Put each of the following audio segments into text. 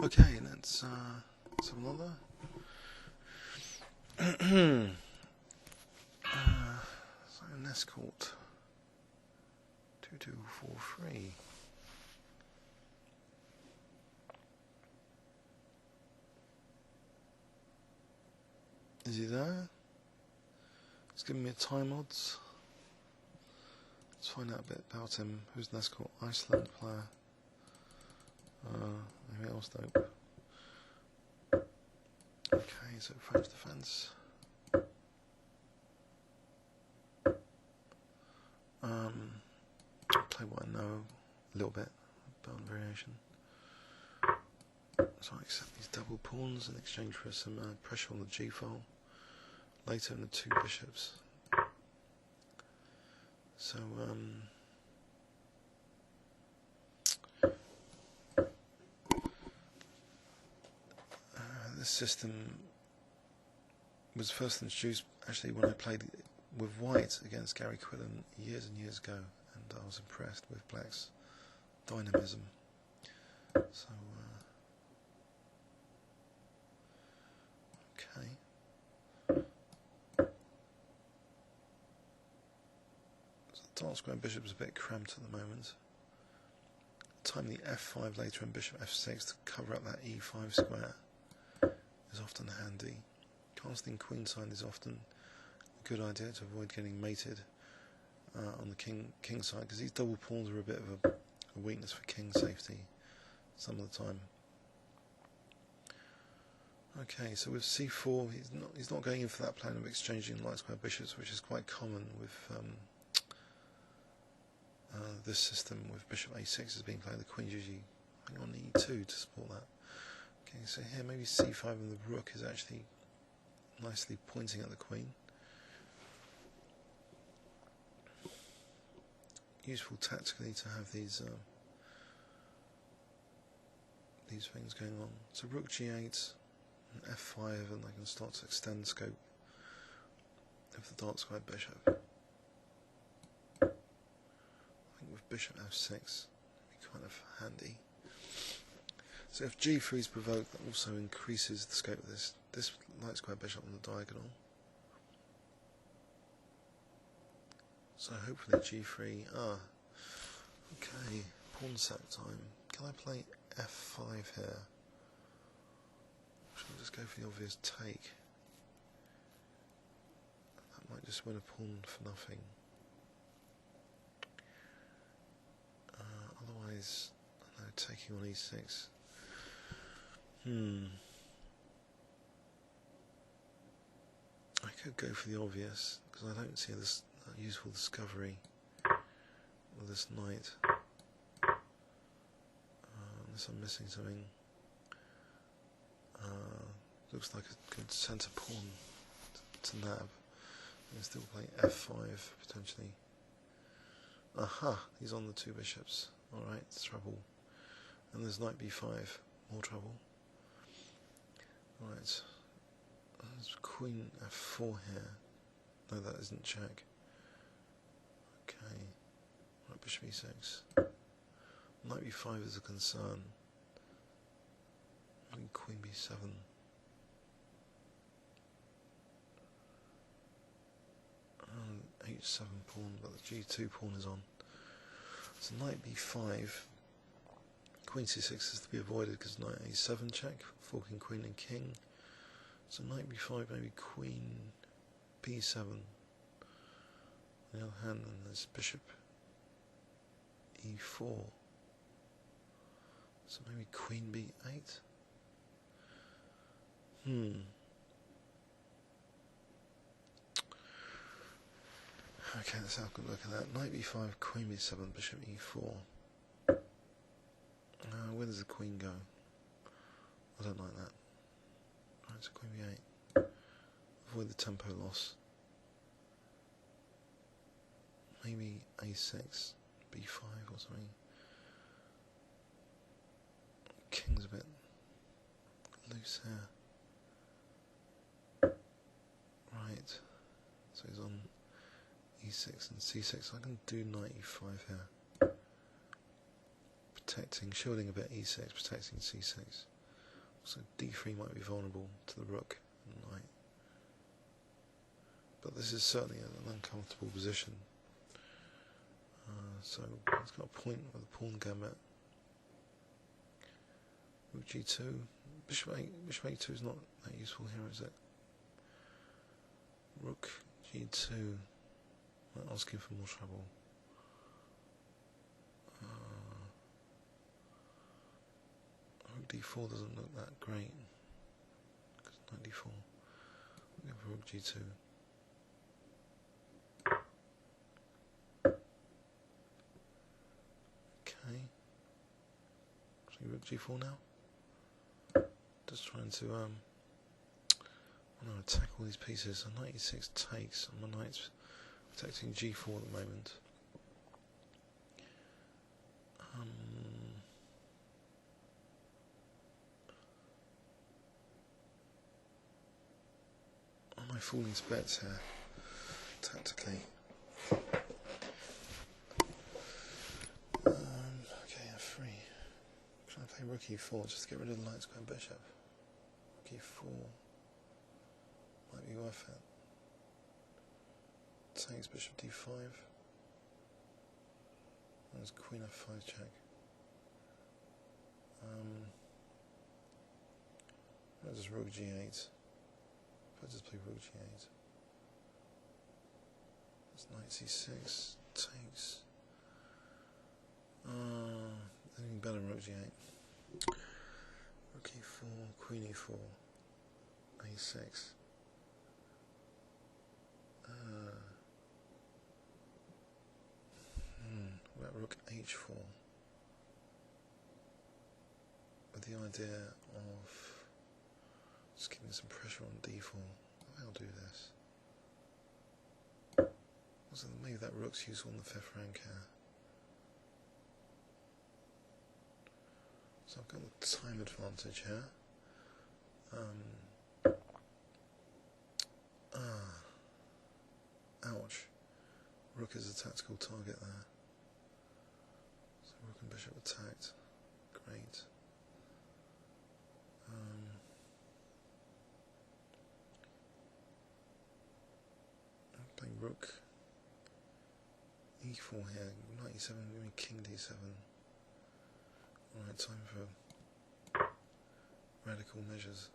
Okay, let's have another. So neskorte 2243. Is he there? He's giving me a time odds. Let's find out a bit about him. Who's neskorte? Iceland player. Maybe else though. Okay, so French defense. Play what I know a little bit about variation. So I accept these double pawns in exchange for some pressure on the G file. Later in the two bishops. So this system was first introduced actually when I played with white against Gary Quillen years and years ago, and I was impressed with black's dynamism. So okay. So the dark square bishop is a bit cramped at the moment. Time the f5 later and bishop f6 to cover up that e5 square is often handy. Casting queenside is often a good idea to avoid getting mated on the king side, because these double pawns are a bit of a weakness for king safety some of the time. Okay, so with c4 he's not going in for that plan of exchanging light square bishops, which is quite common with this system. With bishop a6 is being played, the queen's usually on e2 to support that. Okay, so here maybe c5 and the rook is actually nicely pointing at the queen. Useful tactically to have these things going on. So rook g8 and f5, and I can start to extend the scope of the dark square bishop. I think with bishop f6 it'd be kind of handy. So if g3 is provoked, that also increases the scope of this light square bishop on the diagonal. So hopefully g3. Okay, pawn sack time. Can I play f5 here? Should I just go for the obvious take? That might just win a pawn for nothing. Otherwise, I know, taking on e6. I could go for the obvious, because I don't see this useful discovery with this knight. Unless I'm missing something. Looks like a good centre pawn to nab. I can still play f5 potentially. Aha! He's on the two bishops. Alright, trouble. And there's knight b5. More trouble. Right. There's queen f4 here. No, that isn't check. Okay. Right, bishop e6. Knight b5 is a concern. And queen b7. H7 pawn, but the g2 pawn is on. So knight b5. Queen c6 is to be avoided because knight a7 check, forking queen and king. So knight b5, maybe queen b7. On the other hand, then there's bishop e4. So maybe queen b8. Okay, let's have a good look at that. Knight b5, queen b7, bishop e4. Where does the queen go? I don't like that. Right, so queen b8. Avoid the tempo loss. Maybe a6, b5 or something. King's a bit loose here. Right, so he's on e6 and c6. I can do knight e5 here. Shielding a bit e6, protecting c6. So d3 might be vulnerable to the rook and knight. But this is certainly an uncomfortable position. So it's got a point with the pawn gambit. Rook g2. Bishop a2 is not that useful here, is it? Rook g2. Might asking for more trouble. Rook d4 doesn't look that great. Because knight d4. We'll go for rook g2. Okay. So rook g4 now. Just trying to attack all these pieces. So knight e6 takes, and my knight's protecting g4 at the moment. Am I falling to bets here, tactically? Okay, f3. Should I play rook e4 just to get rid of the light square bishop? Rook e4 might be worth it. Takes bishop d5. There's queen f5 check. There's rook g8. If I just play rook g8. That's knight c6. Takes. Anything better than rook g8. Rook e4, queen e4, a6. What about rook h4? With the idea of just giving some pressure on d4. I'll do this. Also, maybe that rook's useful in the 5th rank here. So I've got the time advantage here. Ouch. Rook is a tactical target there. So rook and bishop attacked. Great. I'm playing rook e4 here. Knight e7, giving me king d7. Alright, time for radical measures.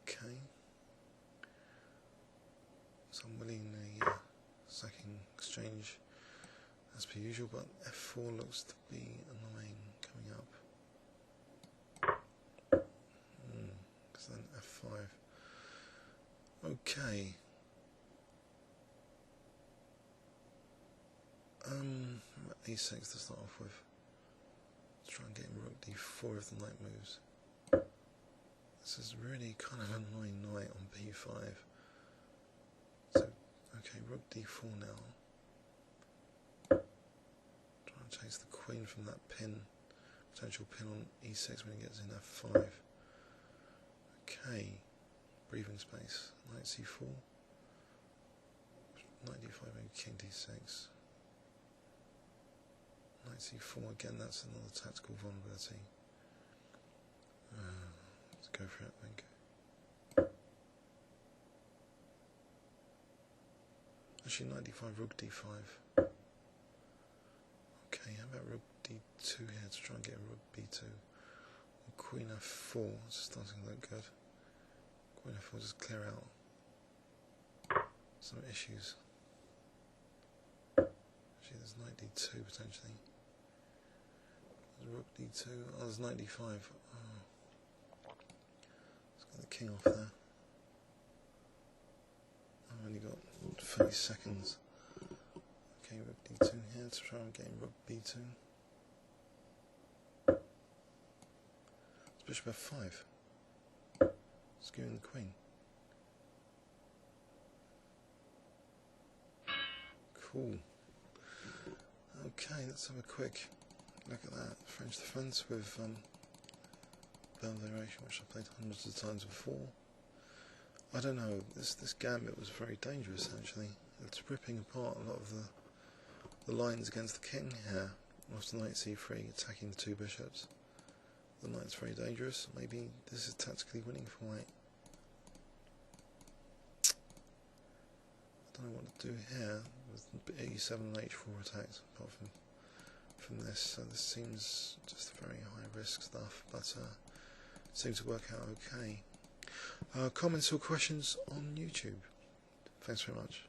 Okay. So I'm willingly sacking exchange as per usual, but f4 looks to be annoying coming up. Because then f5. Okay. a6 to start off with. Let's try and get rook d4 if the knight moves. This is really kind of an annoying knight on b5. So, okay, rook d4 now. Try and chase the queen from that pin, potential pin on e6 when he gets in f5. Okay, breathing space. Knight c4. Knight d5 and king d6. Knight c4 again. That's another tactical vulnerability. Let's go for it, I think. Actually, knight d5, rook d5. Okay, how about rook d2 here to try and get rook b2? Or queen f4, it's starting to look good. Queen f4, just clear out some issues. Actually, there's knight d2 potentially. There's rook d2, oh, there's knight d5. Oh. Let's get the king off there. I've only got 30 seconds. Okay, rook d2 here to try and get rook b2. It's bishop f5. Skewing the queen. Cool. Okay, let's have a quick look at that French defence with variation, which I played hundreds of times before. I don't know, this gambit was very dangerous actually. It's ripping apart a lot of the lines against the king here. After knight c3, attacking the two bishops. The knight's very dangerous. Maybe this is tactically winning for white. I don't know what to do here with e7 and h4 attacks, apart from this. So this seems just very high risk stuff, but seems to work out okay. Comments or questions on YouTube? Thanks very much.